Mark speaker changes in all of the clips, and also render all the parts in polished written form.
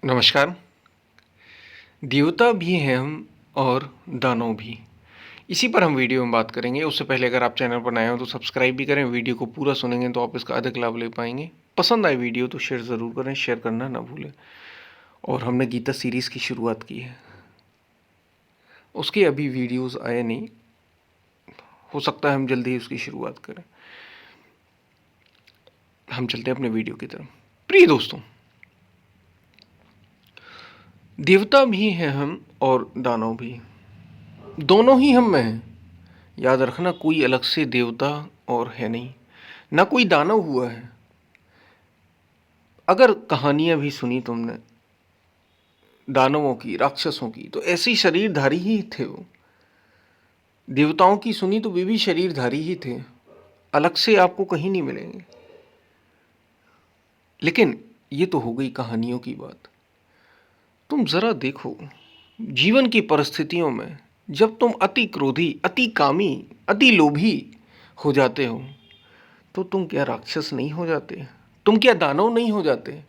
Speaker 1: नमस्कार। देवता भी हैं हम और दानव भी। इसी पर हम वीडियो में बात करेंगे। उससे पहले अगर आप चैनल पर नए हो तो सब्सक्राइब भी करें। वीडियो को पूरा सुनेंगे तो आप इसका अधिक लाभ ले पाएंगे। पसंद आए वीडियो तो शेयर ज़रूर करें, शेयर करना ना भूलें। और हमने गीता सीरीज़ की शुरुआत की है, उसके अभी वीडियोस आए नहीं, हो सकता है हम जल्दी ही उसकी शुरुआत करें। हम चलते हैं अपने वीडियो की तरफ। प्रिय दोस्तों, देवता भी हैं हम और दानव भी, दोनों ही हम में हैं। याद रखना, कोई अलग से देवता और है नहीं, ना कोई दानव हुआ है। अगर कहानियां भी सुनी तुमने दानवों की, राक्षसों की, तो ऐसे ही शरीरधारी ही थे वो। देवताओं की सुनी तो वे भी शरीरधारी ही थे, अलग से आपको कहीं नहीं मिलेंगे। लेकिन ये तो हो गई कहानियों की बात। तुम जरा देखो, जीवन की परिस्थितियों में जब तुम अति क्रोधी, अति कामी, अति लोभी हो जाते हो, तो तुम क्या राक्षस नहीं हो जाते? तुम क्या दानव नहीं हो जाते?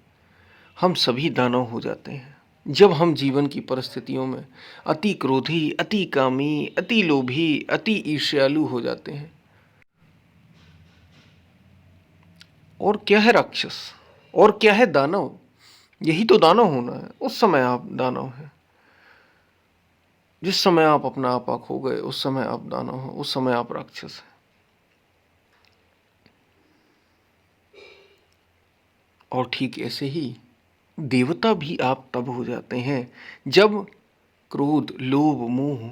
Speaker 1: हम सभी दानव हो जाते हैं जब हम जीवन की परिस्थितियों में अति क्रोधी, अति कामी, अति लोभी, अति ईर्ष्यालु हो जाते हैं। और क्या है राक्षस और क्या है दानव? यही तो दानव होना है। उस समय आप दानव हैं, जिस समय आप अपना आपा खो गए उस समय आप दानव हो, उस समय आप राक्षस हैं। और ठीक ऐसे ही देवता भी आप तब हो जाते हैं जब क्रोध, लोभ, मोह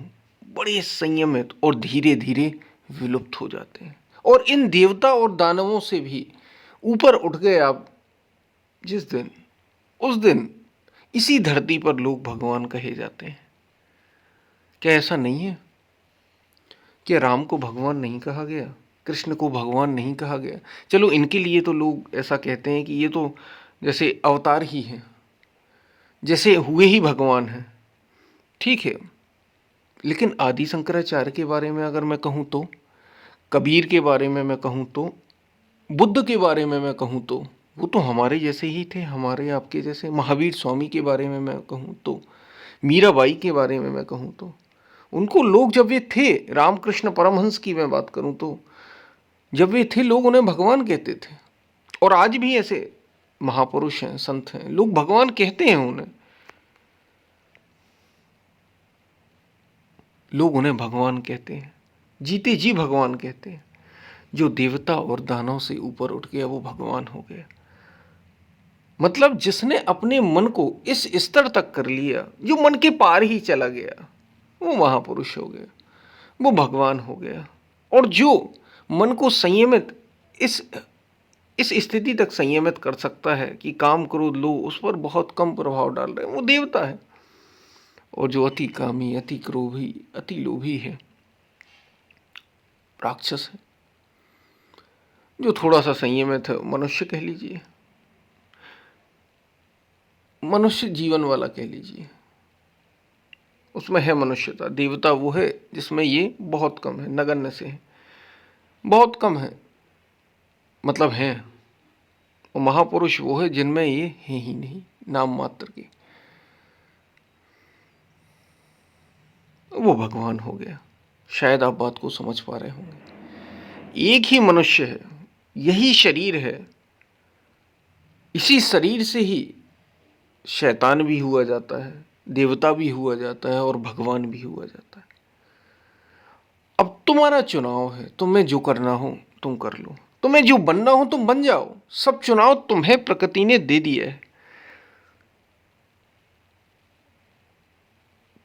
Speaker 1: बड़े संयमित और धीरे धीरे विलुप्त हो जाते हैं। और इन देवता और दानवों से भी ऊपर उठ गए आप जिस दिन, उस दिन इसी धरती पर लोग भगवान कहे जाते हैं। क्या ऐसा नहीं है? क्या राम को भगवान नहीं कहा गया? कृष्ण को भगवान नहीं कहा गया? चलो, इनके लिए तो लोग ऐसा कहते हैं कि ये तो जैसे अवतार ही हैं, जैसे हुए ही भगवान हैं। ठीक है, लेकिन आदि शंकराचार्य के बारे में अगर मैं कहूँ तो, कबीर के बारे में मैं कहूँ तो, बुद्ध के बारे में मैं कहूँ तो, वो तो हमारे जैसे ही थे, हमारे आपके जैसे। महावीर स्वामी के बारे में मैं कहूँ तो, मीराबाई के बारे में मैं कहूँ तो, उनको लोग जब वे थे, रामकृष्ण परमहंस की मैं बात करूँ तो, जब वे थे लोग उन्हें भगवान कहते थे। और आज भी ऐसे महापुरुष हैं, संत हैं, लोग भगवान कहते हैं उन्हें। लोग उन्हें भगवान कहते हैं, जीते जी भगवान कहते हैं। जो देवता और दानव से ऊपर उठ गया वो भगवान हो गया। मतलब जिसने अपने मन को इस स्तर तक कर लिया, जो मन के पार ही चला गया, वो महापुरुष हो गया, वो भगवान हो गया। और जो मन को संयमित इस इस स्थिति तक संयमित कर सकता है कि काम, क्रोध, लोभ उस पर बहुत कम प्रभाव डाल रहे हैं, वो देवता है। और जो अति कामी, अति क्रोधी, अति लोभी है, राक्षस है। जो थोड़ा सा संयमित है, मनुष्य कह लीजिए, मनुष्य जीवन वाला कह लीजिए, उसमें है मनुष्यता। देवता वो है जिसमें ये बहुत कम है, नगण्य से है, बहुत कम है, मतलब है। और महापुरुष वो है जिनमें ये है ही नहीं, नाम मात्र की। वो भगवान हो गया। शायद आप बात को समझ पा रहे होंगे। एक ही मनुष्य है, यही शरीर है, इसी शरीर से ही शैतान भी हुआ जाता है, देवता भी हुआ जाता है और भगवान भी हुआ जाता है। अब तुम्हारा चुनाव है, तुम्हें जो करना हो तुम कर लो, तुम्हें जो बनना हो तुम बन जाओ। सब चुनाव तुम्हें प्रकृति ने दे दिया है।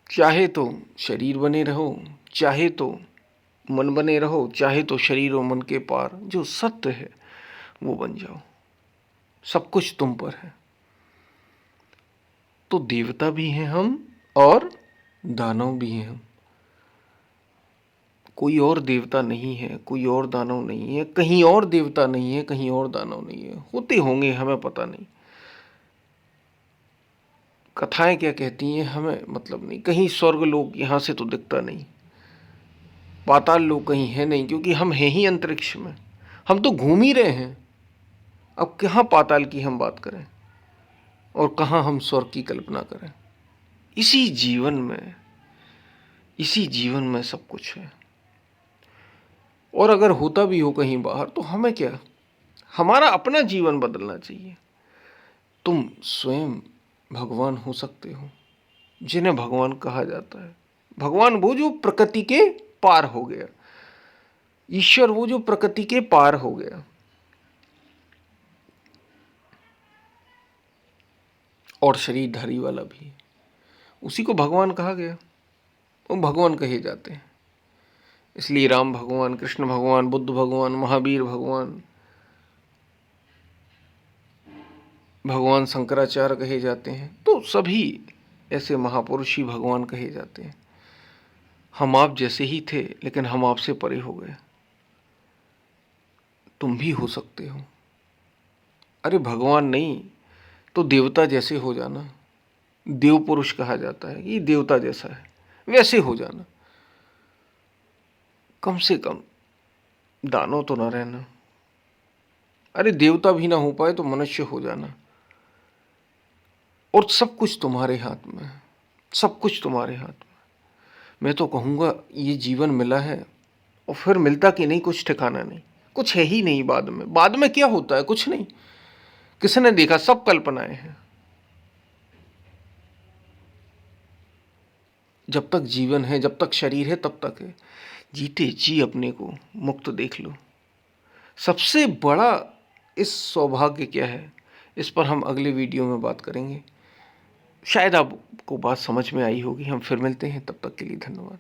Speaker 1: चाहे तो शरीर बने रहो, चाहे तो मन बने रहो, चाहे तो शरीर और मन के पार जो सत्य है वो बन जाओ। सब कुछ तुम पर है। तो देवता भी हैं हम और दानव भी हैं हम। कोई और देवता नहीं है, कोई और दानव नहीं है, कहीं और देवता नहीं है, कहीं और दानव नहीं है। होते होंगे, हमें पता नहीं। कथाएं क्या कहती हैं हमें मतलब नहीं। कहीं स्वर्ग लोक यहाँ से तो दिखता नहीं, पाताल लोक कहीं है नहीं, क्योंकि हम हैं ही अंतरिक्ष में। हम तो घूम ही रहे हैं। अब कहाँ पाताल की हम बात करें। और कहाँ हम स्वर्ग की कल्पना करें। इसी जीवन में सब कुछ है। और अगर होता भी हो कहीं बाहर तो हमें क्या, हमारा अपना जीवन बदलना चाहिए। तुम स्वयं भगवान हो सकते हो, जिन्हें भगवान कहा जाता है। भगवान वो जो प्रकृति के पार हो गया, ईश्वर वो जो प्रकृति के पार हो गया। और शरीरधारी वाला भी, उसी को भगवान कहा गया, वो भगवान कहे जाते हैं। इसलिए राम भगवान, कृष्ण भगवान, बुद्ध भगवान, महावीर भगवान, भगवान शंकराचार्य कहे जाते हैं। तो सभी ऐसे महापुरुष ही भगवान कहे जाते हैं। हम आप जैसे ही थे, लेकिन हम आपसे परे हो गए। तुम भी हो सकते हो। अरे भगवान नहीं तो देवता जैसे हो जाना। देव पुरुष कहा जाता है, ये देवता जैसा है, वैसे हो जाना। कम से कम दानव तो ना रहना। अरे देवता भी ना हो पाए तो मनुष्य हो जाना। और सब कुछ तुम्हारे हाथ में है, सब कुछ तुम्हारे हाथ में। मैं तो कहूँगा ये जीवन मिला है, और फिर मिलता कि नहीं कुछ ठिकाना नहीं, कुछ है ही नहीं। बाद में क्या होता है, कुछ नहीं। किसने देखा, सब कल्पनाएं हैं। जब तक जीवन है, जब तक शरीर है, तब तक है। जीते जी अपने को मुक्त देख लो। सबसे बड़ा इस सौभाग्य क्या है, इस पर हम अगले वीडियो में बात करेंगे। शायद आपको बात समझ में आई होगी। हम फिर मिलते हैं, तब तक के लिए धन्यवाद।